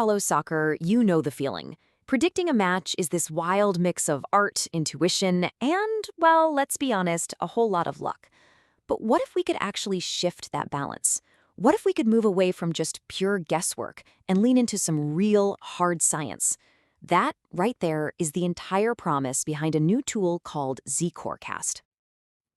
follow soccer, you know the feeling. Predicting a match is this wild mix of art, intuition, and, well, let's be honest, a whole lot of luck. But what if we could actually shift that balance? What if we could move away from just pure guesswork and lean into some real, hard science? That, right there, is the entire promise behind a new tool called Zcorecast.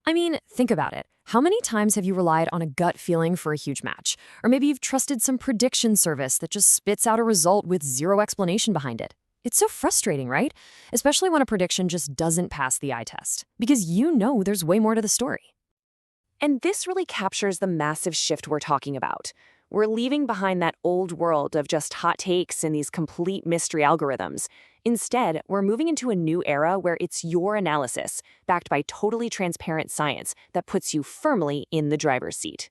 I mean, think about it. How many times have you relied on a gut feeling for a huge match? Or maybe you've trusted some prediction service that just spits out a result with zero explanation behind it. It's so frustrating, right? Especially when a prediction just doesn't pass the eye test, because you know there's way more to the story. And this really captures the massive shift we're talking about. We're leaving behind that old world of just hot takes and these complete mystery algorithms. Instead, we're moving into a new era where it's your analysis, backed by totally transparent science, that puts you firmly in the driver's seat.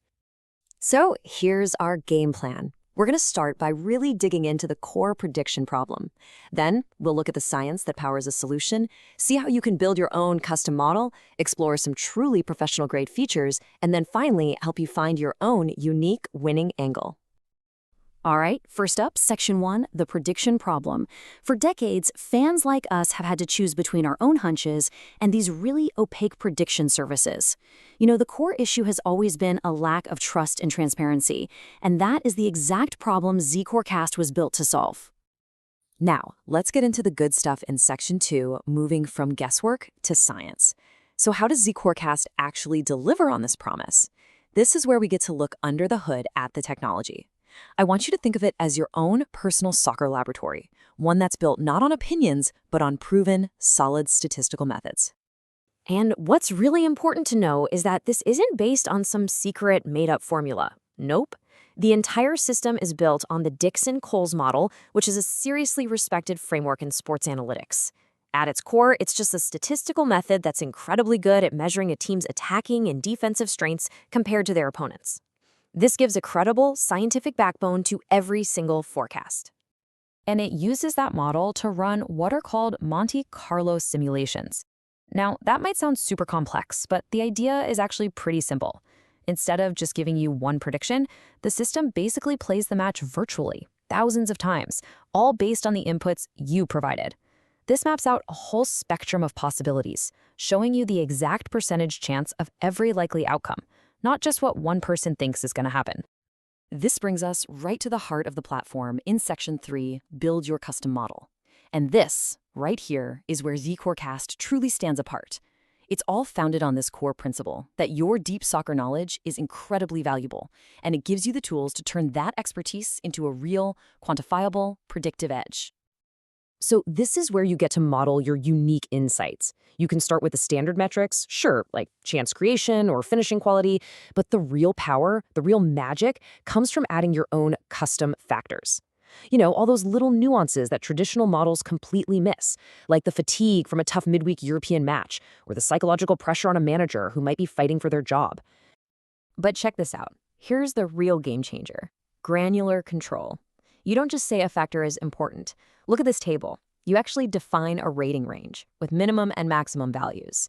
So here's our game plan. We're going to start by really digging into the core prediction problem. Then we'll look at the science that powers a solution, see how you can build your own custom model, explore some truly professional-grade features, and then finally help you find your own unique winning angle. All right, first up, Section 1, the prediction problem. For decades, fans like us have had to choose between our own hunches and these really opaque prediction services. You know, the core issue has always been a lack of trust and transparency, and that is the exact problem Zcorecast was built to solve. Now, let's get into the good stuff in Section 2, moving from guesswork to science. So how does Zcorecast actually deliver on this promise? This is where we get to look under the hood at the technology. I want you to think of it as your own personal soccer laboratory, one that's built not on opinions, but on proven, solid statistical methods. And what's really important to know is that this isn't based on some secret, made-up formula. Nope. The entire system is built on the Dixon-Coles model, which is a seriously respected framework in sports analytics. At its core, it's just a statistical method that's incredibly good at measuring a team's attacking and defensive strengths compared to their opponents. This gives a credible, scientific backbone to every single forecast. And it uses that model to run what are called Monte Carlo simulations. Now, that might sound super complex, but the idea is actually pretty simple. Instead of just giving you one prediction, the system basically plays the match virtually, thousands of times, all based on the inputs you provided. This maps out a whole spectrum of possibilities, showing you the exact percentage chance of every likely outcome, not just what one person thinks is going to happen. This brings us right to the heart of the platform in Section 3, Build Your Custom Model. And this, right here, is where Zcorecast truly stands apart. It's all founded on this core principle that your deep soccer knowledge is incredibly valuable, and it gives you the tools to turn that expertise into a real, quantifiable, predictive edge. So this is where you get to model your unique insights. You can start with the standard metrics, sure, like chance creation or finishing quality, but the real power, the real magic, comes from adding your own custom factors. You know, all those little nuances that traditional models completely miss, like the fatigue from a tough midweek European match, or the psychological pressure on a manager who might be fighting for their job. But check this out. Here's the real game changer: granular control. You don't just say a factor is important. Look at this table. You actually define a rating range with minimum and maximum values.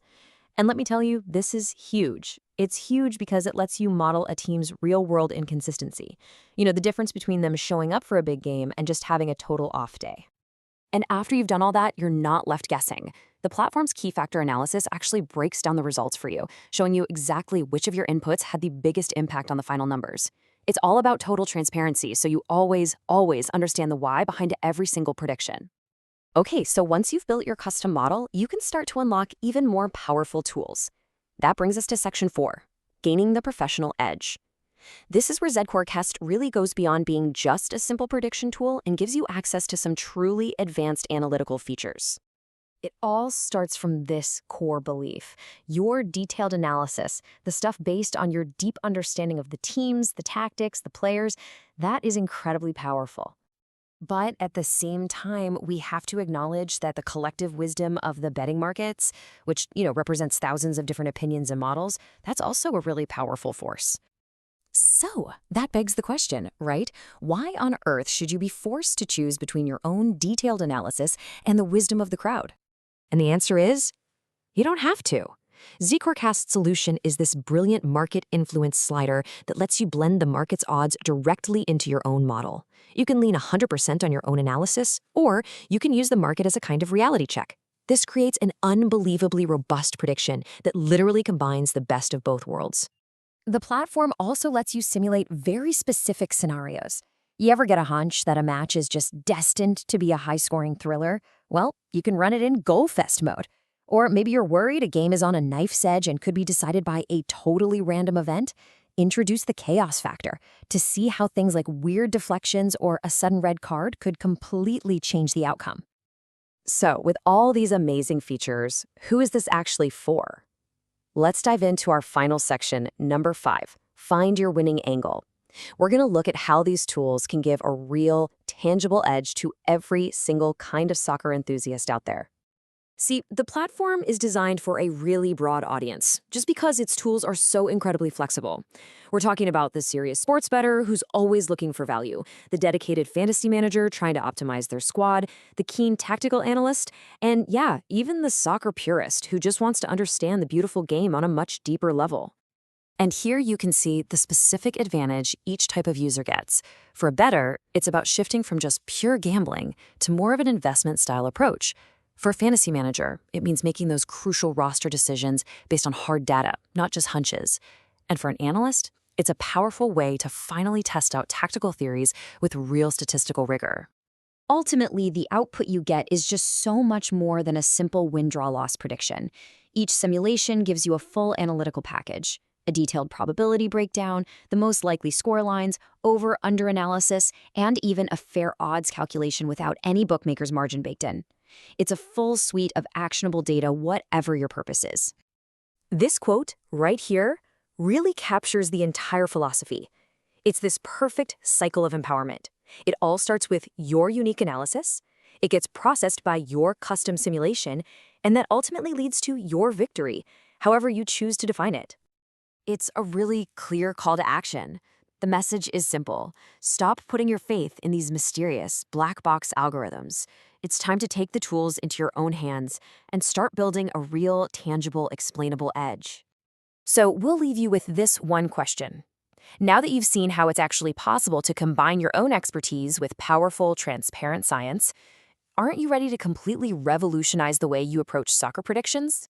And let me tell you, this is huge. It's huge because it lets you model a team's real-world inconsistency. You know, the difference between them showing up for a big game and just having a total off day. And after you've done all that, you're not left guessing. The platform's key factor analysis actually breaks down the results for you, showing you exactly which of your inputs had the biggest impact on the final numbers. It's all about total transparency, so you always understand the why behind every single prediction. Okay, so once you've built your custom model, you can start to unlock even more powerful tools. That brings us to Section 4, gaining the professional edge. This is where Zcorecast really goes beyond being just a simple prediction tool and gives you access to some truly advanced analytical features. It all starts from this core belief: your detailed analysis, the stuff based on your deep understanding of the teams, the tactics, the players, that is incredibly powerful. But at the same time, we have to acknowledge that the collective wisdom of the betting markets, which, represents thousands of different opinions and models, that's also a really powerful force. So that begs the question, right? Why on earth should you be forced to choose between your own detailed analysis and the wisdom of the crowd? And the answer is, you don't have to. Zcordcast's solution is this brilliant market influence slider that lets you blend the market's odds directly into your own model. You can lean 100% on your own analysis, or you can use the market as a kind of reality check. This creates an unbelievably robust prediction that literally combines the best of both worlds. The platform also lets you simulate very specific scenarios. You ever get a hunch that a match is just destined to be a high-scoring thriller? Well, you can run it in Goal Fest mode. Or maybe you're worried a game is on a knife's edge and could be decided by a totally random event? Introduce the chaos factor to see how things like weird deflections or a sudden red card could completely change the outcome. So, with all these amazing features, who is this actually for? Let's dive into our final section, number 5, Find Your Winning Angle. We're going to look at how these tools can give a real, tangible edge to every single kind of soccer enthusiast out there. See, the platform is designed for a really broad audience, just because its tools are so incredibly flexible. We're talking about the serious sports bettor who's always looking for value, the dedicated fantasy manager trying to optimize their squad, the keen tactical analyst, and yeah, even the soccer purist who just wants to understand the beautiful game on a much deeper level. And here you can see the specific advantage each type of user gets. For a bettor, it's about shifting from just pure gambling to more of an investment-style approach. For a fantasy manager, it means making those crucial roster decisions based on hard data, not just hunches. And for an analyst, it's a powerful way to finally test out tactical theories with real statistical rigor. Ultimately, the output you get is just so much more than a simple win-draw-loss prediction. Each simulation gives you a full analytical package, a detailed probability breakdown, the most likely scorelines, over-under analysis, and even a fair odds calculation without any bookmaker's margin baked in. It's a full suite of actionable data, whatever your purpose is. This quote, right here, really captures the entire philosophy. It's this perfect cycle of empowerment. It all starts with your unique analysis, it gets processed by your custom simulation, and that ultimately leads to your victory, however you choose to define it. It's a really clear call to action. The message is simple. Stop putting your faith in these mysterious black box algorithms. It's time to take the tools into your own hands and start building a real, tangible, explainable edge. So we'll leave you with this one question. Now that you've seen how it's actually possible to combine your own expertise with powerful, transparent science, aren't you ready to completely revolutionize the way you approach soccer predictions?